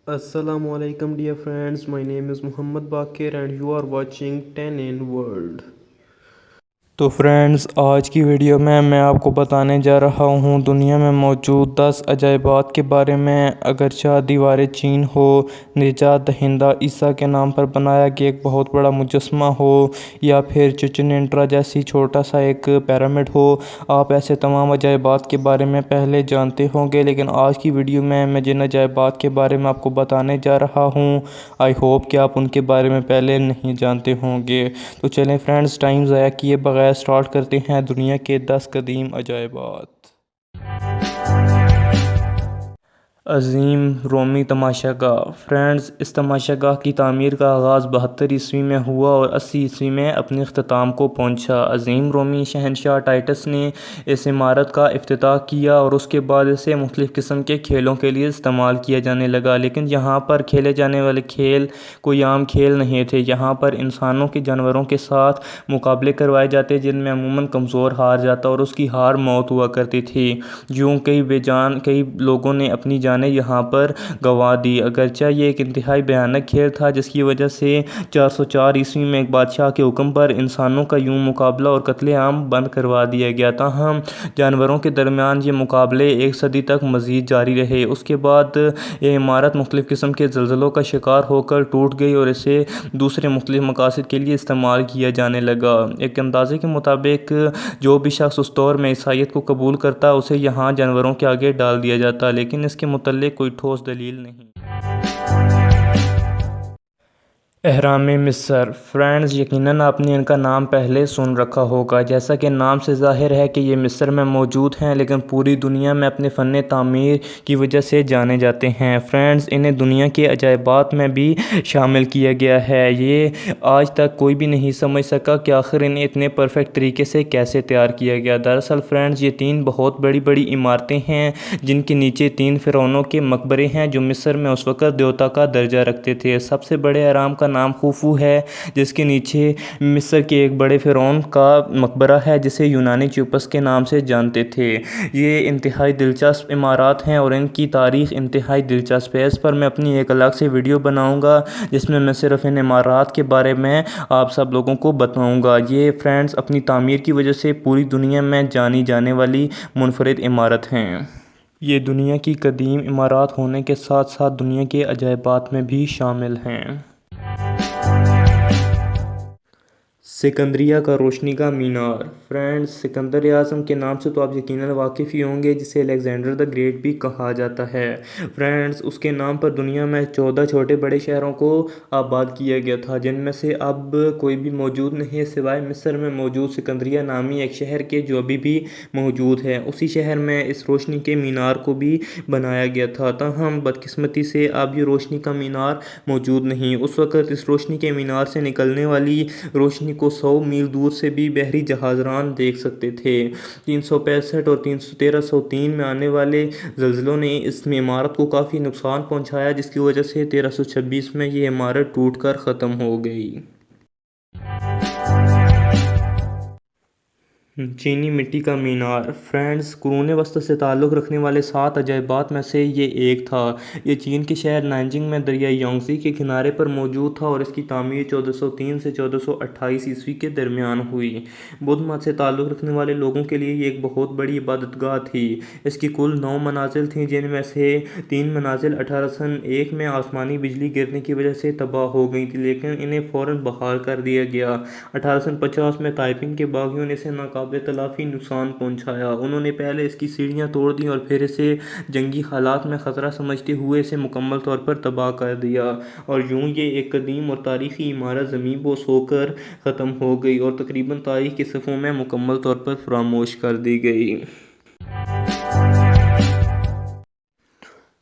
Assalamu alaikum dear friends, my name is Muhammad Bakir and you are watching 10 in World. تو friends آج کی video میں آپ کو بتانے جا رہا ہوں دنیا میں موجود 10 عجائبات کے بارے میں۔ اگرچہ دیوار چین ہو، نجات دہندہ عیسیٰ کے نام پر بنایا گیا ایک بہت بڑا مجسمہ ہو، یا پھر چچن انٹرا جیسی چھوٹا سا ایک پیرامڈ ہو، آپ ایسے تمام عجائبات کے بارے میں پہلے جانتے ہوں گے، لیکن آج کی ویڈیو میں جن عجائبات کے بارے میں آپ کو بتانے جا رہا ہوں آئی ہوپ کہ آپ ان کے بارے میں پہلے نہیں جانتے ہوں گے۔ تو چلیں فرینڈز، ٹائم ضائع کیے بغیر سٹارٹ کرتے ہیں دنیا کے 10 قدیم عجائبات۔ عظیم رومی تماشا گاہ۔ فرینڈز، اس تماشا گاہ کی تعمیر کا آغاز 72 عیسوی میں ہوا اور 80 عیسوی میں اپنے اختتام کو پہنچا۔ عظیم رومی شہنشاہ ٹائٹس نے اس عمارت کا افتتاح کیا اور اس کے بعد اسے مختلف قسم کے کھیلوں کے لیے استعمال کیا جانے لگا، لیکن یہاں پر کھیلے جانے والے کھیل کوئی عام کھیل نہیں تھے۔ یہاں پر انسانوں کے جانوروں کے ساتھ مقابلے کروائے جاتے جن میں عموماً کمزور ہار جاتا اور اس کی ہار موت ہوا کرتی تھی۔ یوں کئی لوگوں نے اپنی جانیں یہاں پر گنوا دی۔ اگرچہ یہ ایک انتہائی بھیانک کھیل تھا جس کی وجہ سے 404 عیسوی میں ایک بادشاہ کے حکم پر انسانوں کا یوں مقابلہ اور قتل عام بند کروا دیا گیا، تاہم جانوروں کے درمیان یہ مقابلے ایک صدی تک مزید جاری رہے۔ اس کے بعد یہ عمارت مختلف قسم کے زلزلوں کا شکار ہو کر ٹوٹ گئی اور اسے دوسرے مختلف مقاصد کے لیے استعمال کیا جانے لگا۔ ایک اندازے کے مطابق جو بھی شخص اس دور میں عیسائیت کو قبول کرتا اسے یہاں جانوروں کے آگے ڈال دیا جاتا، لیکن اس کے متعلق کوئی ٹھوس دلیل نہیں۔ اہرام مصر۔ فرینڈز، یقیناً آپ نے ان کا نام پہلے سن رکھا ہوگا، جیسا کہ نام سے ظاہر ہے کہ یہ مصر میں موجود ہیں، لیکن پوری دنیا میں اپنے فن تعمیر کی وجہ سے جانے جاتے ہیں۔ فرینڈز، انہیں دنیا کے عجائبات میں بھی شامل کیا گیا ہے۔ یہ آج تک کوئی بھی نہیں سمجھ سکا کہ آخر انہیں اتنے پرفیکٹ طریقے سے کیسے تیار کیا گیا۔ دراصل فرینڈز، یہ 3 بہت بڑی عمارتیں ہیں جن کے نیچے 3 فرعونوں کے مقبرے ہیں جو مصر میں اس وقت دیوتا کا درجہ رکھتے تھے۔ سب سے بڑے اہرام کا نام خوفو ہے، جس کے نیچے مصر کے ایک بڑے فرعون کا مقبرہ ہے جسے یونانی چیوپس کے نام سے جانتے تھے۔ یہ انتہائی دلچسپ عمارات ہیں اور ان کی تاریخ انتہائی دلچسپ ہے۔ اس پر میں اپنی ایک الگ سے ویڈیو بناؤں گا جس میں صرف ان عمارات کے بارے میں آپ سب لوگوں کو بتاؤں گا۔ یہ فرینڈز اپنی تعمیر کی وجہ سے پوری دنیا میں جانی جانے والی منفرد عمارت ہیں۔ یہ دنیا کی قدیم عمارات ہونے کے ساتھ ساتھ دنیا کے عجائبات میں بھی شامل ہیں۔ سکندریہ کا روشنی کا مینار۔ فرینڈز، سکندر اعظم کے نام سے تو آپ یقیناً واقف ہی ہوں گے، جسے الیگزینڈر دی گریٹ بھی کہا جاتا ہے۔ فرینڈز، اس کے نام پر دنیا میں 14 چھوٹے بڑے شہروں کو آباد کیا گیا تھا، جن میں سے اب کوئی بھی موجود نہیں ہے سوائے مصر میں موجود سکندریہ نامی ایک شہر کے جو ابھی بھی موجود ہے۔ اسی شہر میں اس روشنی کے مینار کو بھی بنایا گیا تھا، تاہم بدقسمتی سے اب یہ روشنی کا مینار موجود نہیں۔ اس وقت اس روشنی کے مینار سے نکلنے والی روشنی کو 100 میل دور سے بھی بحری جہاز ران دیکھ سکتے تھے۔ 365 اور 1303 میں آنے والے زلزلوں نے اس عمارت کو کافی نقصان پہنچایا، جس کی وجہ سے 1326 میں یہ عمارت ٹوٹ کر ختم ہو گئی۔ چینی مٹی کا مینار۔ فرینڈز، قرون وسطی سے تعلق رکھنے والے 7 عجائبات میں سے یہ ایک تھا۔ یہ چین کے شہر نانجنگ میں دریائے یانگزی کے کنارے پر موجود تھا اور اس کی تعمیر 1403 سے 1428 عیسوی کے درمیان ہوئی۔ بدھ مت سے تعلق رکھنے والے لوگوں کے لیے یہ ایک بہت بڑی عبادت گاہ تھی۔ اس کی کل 9 منازل تھیں، جن میں سے 3 منازل 1801 میں آسمانی بجلی گرنے کی وجہ سے تباہ ہو گئی تھیں، لیکن انہیں فوراً بحال کر دیا گیا۔ 1850 میں تائپنگ کے باغیوں نے اسے ناقابل تلافی نقصان پہنچایا۔ انہوں نے پہلے اس کی سیڑھیاں توڑ دیں اور پھر اسے جنگی حالات میں خطرہ سمجھتے ہوئے اسے مکمل طور پر تباہ کر دیا، اور یوں یہ ایک قدیم اور تاریخی عمارت زمین بوس ہو کر ختم ہو گئی اور تقریباً تاریخ کے صفحوں میں مکمل طور پر فراموش کر دی گئی۔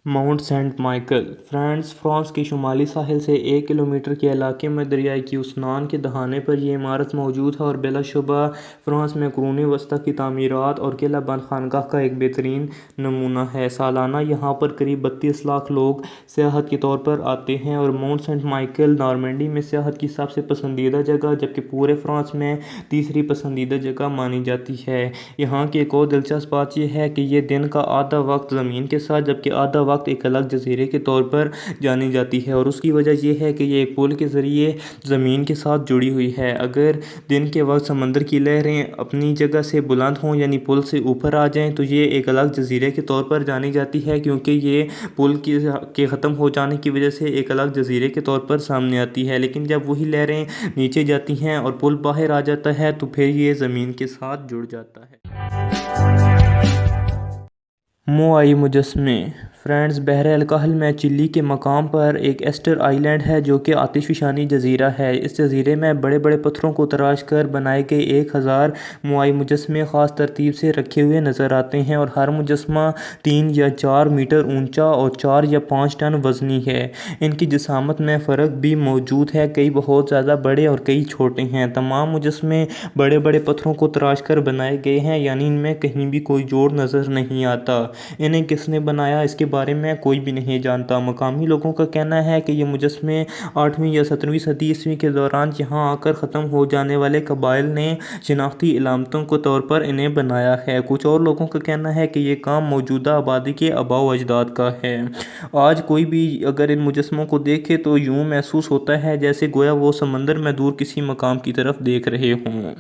Mount Saint Michael. Friends, France کے شمالی ساحل سے 1 کلومیٹر کے علاقے میں دریائے کیوسنان کے دہانے پر یہ عمارت موجود ہے اور بلا شبہ فرانس میں قرون وسطیٰ کی تعمیرات اور قلعہ بند خانقاہ کا ایک بہترین نمونہ ہے۔ سالانہ یہاں پر قریب 32 لاکھ لوگ سیاحت کے طور پر آتے ہیں اور ماؤنٹ سینٹ مائیکل نارمینڈی میں سیاحت کی سب سے پسندیدہ جگہ جبکہ پورے فرانس میں تیسری پسندیدہ جگہ مانی جاتی ہے۔ یہاں کی ایک اور دلچسپ بات یہ ہے کہ یہ دن کا آدھا وقت زمین کے ساتھ جبکہ آدھا وقت وقت ایک الگ جزیرے کے طور پر جانی جاتی ہے، اور اس کی وجہ یہ ہے کہ یہ ایک پل کے ذریعے زمین کے ساتھ جڑی ہوئی ہے۔ اگر دن کے وقت سمندر کی لہریں اپنی جگہ سے بلند ہوں یعنی پل سے اوپر آ جائیں تو یہ ایک الگ جزیرے کے طور پر جانی جاتی ہے، کیونکہ یہ پل کے ختم ہو جانے کی وجہ سے ایک الگ جزیرے کے طور پر سامنے آتی ہے۔ لیکن جب وہی لہریں نیچے جاتی ہیں اور پل باہر آ جاتا ہے تو پھر یہ زمین کے ساتھ جڑ جاتا ہے۔ موآئی مجسمے فرینڈز، بحر الکاہل میں چلی کے مقام پر ایک ایسٹر آئی لینڈ ہے جو کہ آتش فشانی جزیرہ ہے۔ اس جزیرے میں بڑے بڑے پتھروں کو تراش کر بنائے گئے 1000 موآئی مجسمے خاص ترتیب سے رکھے ہوئے نظر آتے ہیں، اور ہر مجسمہ 3 یا 4 میٹر اونچا اور 4 یا 5 ٹن وزنی ہے۔ ان کی جسامت میں فرق بھی موجود ہے، کئی بہت زیادہ بڑے اور کئی چھوٹے ہیں۔ تمام مجسمے بڑے بڑے پتھروں کو تراش کر بنائے گئے ہیں، یعنی ان میں کہیں بھی کوئی جوڑ نظر نہیں آتا۔ انہیں کس نے بنایا اس کے بارے میں کوئی بھی نہیں جانتا۔ مقامی لوگوں کا کہنا ہے کہ یہ مجسمے 8ویں یا 7ویں صدی عیسوی کے دوران یہاں آ کر ختم ہو جانے والے قبائل نے شناختی علامتوں کے طور پر انہیں بنایا ہے۔ کچھ اور لوگوں کا کہنا ہے کہ یہ کام موجودہ آبادی کے آباء و اجداد کا ہے۔ آج کوئی بھی اگر ان مجسموں کو دیکھے تو یوں محسوس ہوتا ہے جیسے گویا وہ سمندر میں دور کسی مقام کی طرف دیکھ رہے ہوں۔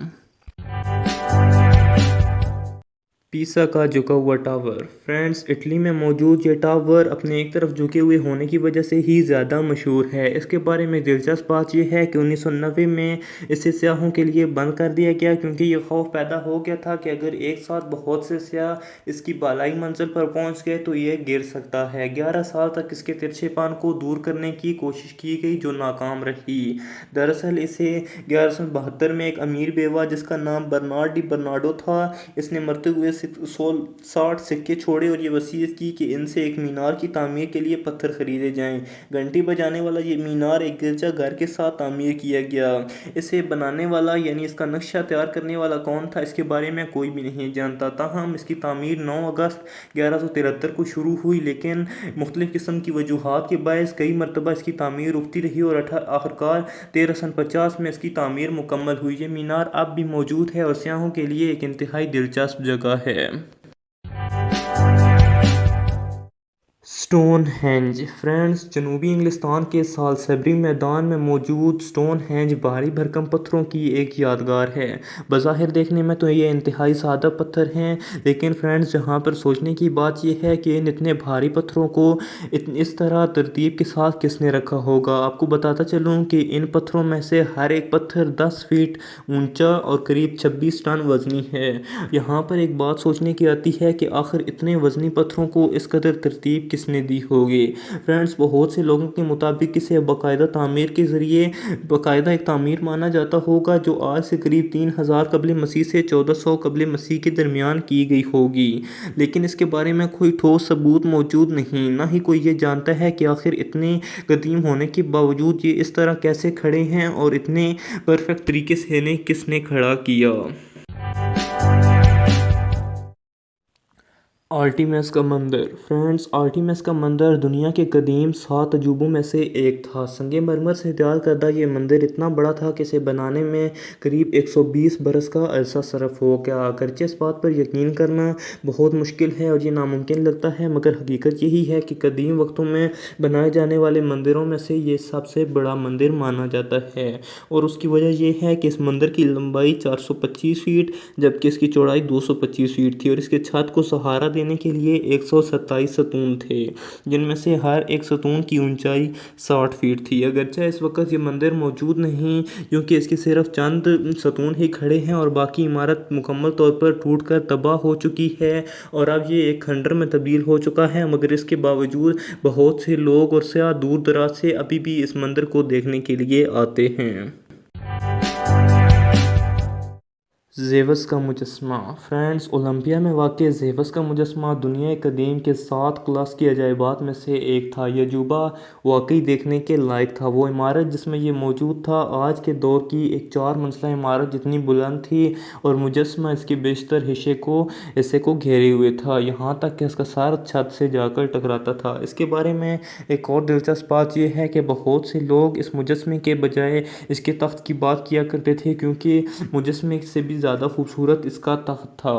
پیسا کا جھکا ہوا ٹاور فرینڈز، اٹلی میں موجود یہ ٹاور اپنے ایک طرف جھکے ہوئے ہونے کی وجہ سے ہی زیادہ مشہور ہے۔ اس کے بارے میں دلچسپ بات یہ ہے کہ 1990 میں اسے سیاحوں کے لیے بند کر دیا گیا، کیونکہ یہ خوف پیدا ہو گیا تھا کہ اگر ایک ساتھ بہت سے سیاح اس کی بالائی منزل پر پہنچ گئے تو یہ گر سکتا ہے۔ 11 سال تک اس کے ترچھے پان کو دور کرنے کی کوشش کی گئی جو ناکام رہی۔ دراصل اسے 1172 میں ایک امیر بیوہ جس کا نام برنارڈ ڈی برناڈو تھا، اس نے مرتے ہوئے 60 سکے چھوڑے اور یہ وصیت کی کہ ان سے ایک مینار کی تعمیر کے لیے پتھر خریدے جائیں۔ گھنٹی بجانے والا یہ مینار ایک گرجا گھر کے ساتھ تعمیر کیا گیا۔ اسے بنانے والا یعنی اس کا نقشہ تیار کرنے والا کون تھا اس کے بارے میں کوئی بھی نہیں جانتا۔ تاہم اس کی تعمیر 9 اگست 1173 کو شروع ہوئی، لیکن مختلف قسم کی وجوہات کے باعث کئی مرتبہ اس کی تعمیر رکتی رہی اور آخرکار 1350 میں اس کی تعمیر مکمل ہوئی۔ یہ مینار اب بھی موجود ہے اور سیاحوں کے لیے ایک انتہائی دلچسپ جگہ ہے۔ سٹون ہینج فرینڈز، جنوبی انگلستان کے سالسبری میدان میں موجود سٹون ہینج بھاری بھرکم پتھروں کی ایک یادگار ہے۔ بظاہر دیکھنے میں تو یہ انتہائی سادہ پتھر ہیں، لیکن فرینڈز یہاں پر سوچنے کی بات یہ ہے کہ ان اتنے بھاری پتھروں کو اس طرح ترتیب کے ساتھ کس نے رکھا ہوگا۔ آپ کو بتاتا چلوں کہ ان پتھروں میں سے ہر ایک پتھر 10 فیٹ اونچا اور قریب 26 ٹن وزنی ہے۔ یہاں پر ایک بات سوچنے کی آتی ہے کہ آخر اتنے وزنی پتھروں کو اس قدر ترتیب کس نے دی ہوگی۔ فرینڈز، بہت سے لوگوں کے مطابق اسے باقاعدہ تعمیر کے ذریعے باقاعدہ ایک تعمیر مانا جاتا ہوگا جو آج سے قریب 3000 قبل مسیح سے 1400 قبل مسیح کے درمیان کی گئی ہوگی، لیکن اس کے بارے میں کوئی ٹھوس ثبوت موجود نہیں۔ نہ ہی کوئی یہ جانتا ہے کہ آخر اتنے قدیم ہونے کے باوجود یہ اس طرح کیسے کھڑے ہیں اور اتنے پرفیکٹ طریقے سے انہیں کس نے کھڑا کیا۔ آرٹیمس کا مندر فرینڈز، آرٹیمس کا مندر دنیا کے قدیم 7 عجوبوں میں سے ایک تھا۔ سنگ مرمر سے تیار کردہ یہ مندر اتنا بڑا تھا کہ اسے بنانے میں قریب 120 برس کا عرصہ صرف ہو گیا۔ اگرچہ اس بات پر یقین کرنا بہت مشکل ہے اور یہ ناممکن لگتا ہے، مگر حقیقت یہی ہے کہ قدیم وقتوں میں بنائے جانے والے مندروں میں سے یہ سب سے بڑا مندر مانا جاتا ہے، اور اس کی وجہ یہ ہے کہ اس مندر کی لمبائی 425 فیٹ جبکہ اس کی چوڑائی 225 فیٹ تھی، اور اس کے چھت کو سہارا دینے کے لیے 127 ستون تھے، جن میں سے ہر ایک ستون کی اونچائی 60 فیٹ تھی۔ اگرچہ اس وقت یہ مندر موجود نہیں کیونکہ اس کے صرف چند ستون ہی کھڑے ہیں اور باقی عمارت مکمل طور پر ٹوٹ کر تباہ ہو چکی ہے اور اب یہ ایک کھنڈر میں تبدیل ہو چکا ہے، مگر اس کے باوجود بہت سے لوگ اور سیاح دور دراز سے ابھی بھی اس مندر کو دیکھنے کے لیے آتے ہیں۔ زیوس کا مجسمہ فرینڈز، اولمپیا میں واقع زیوس کا مجسمہ دنیا قدیم کے 7 کلاس کی عجائبات میں سے ایک تھا۔ یہ عجوبہ واقعی دیکھنے کے لائق تھا۔ وہ عمارت جس میں یہ موجود تھا آج کے دور کی ایک 4 منزلہ عمارت جتنی بلند تھی اور مجسمہ اس کے بیشتر حصے کو گھیرے ہوئے تھا، یہاں تک کہ اس کا سر چھت سے جا کر ٹکراتا تھا۔ اس کے بارے میں ایک اور دلچسپ بات یہ ہے کہ بہت سے لوگ اس مجسمے کے بجائے اس کے تخت کی بات کیا کرتے تھے، کیونکہ مجسمے سے بھی زیادہ خوبصورت اس کا تخت تھا۔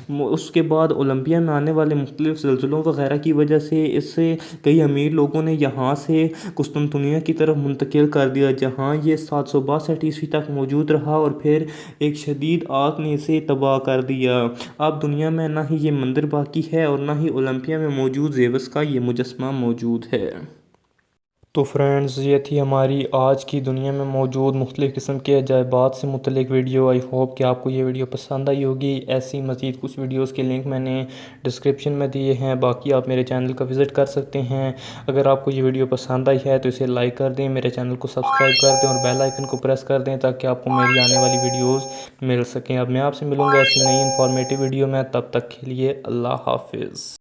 اس کے بعد اولمپیا میں آنے والے مختلف زلزلوں وغیرہ کی وجہ سے اسے کئی امیر لوگوں نے یہاں سے قسطنطنیہ کی طرف منتقل کر دیا، جہاں یہ 762 تک موجود رہا اور پھر ایک شدید آگ نے اسے تباہ کر دیا۔ اب دنیا میں نہ ہی یہ مندر باقی ہے اور نہ ہی اولمپیا میں موجود زیوس کا یہ مجسمہ موجود ہے۔ تو فرینڈز، یہ تھی ہماری آج کی دنیا میں موجود مختلف قسم کے عجائبات سے متعلق ویڈیو۔ آئی ہوپ کہ آپ کو یہ ویڈیو پسند آئی ہوگی۔ ایسی مزید کچھ ویڈیوز کے لنک میں نے ڈسکرپشن میں دیے ہیں، باقی آپ میرے چینل کا وزٹ کر سکتے ہیں۔ اگر آپ کو یہ ویڈیو پسند آئی ہے تو اسے لائک کر دیں، میرے چینل کو سبسکرائب کر دیں اور بیل آئیکن کو پریس کر دیں تاکہ آپ کو میری آنے والی ویڈیوز مل سکیں۔ اب میں آپ سے ملوں گا ایسی نئی انفارمیٹیو ویڈیو میں، تب تک کے لیے اللہ حافظ۔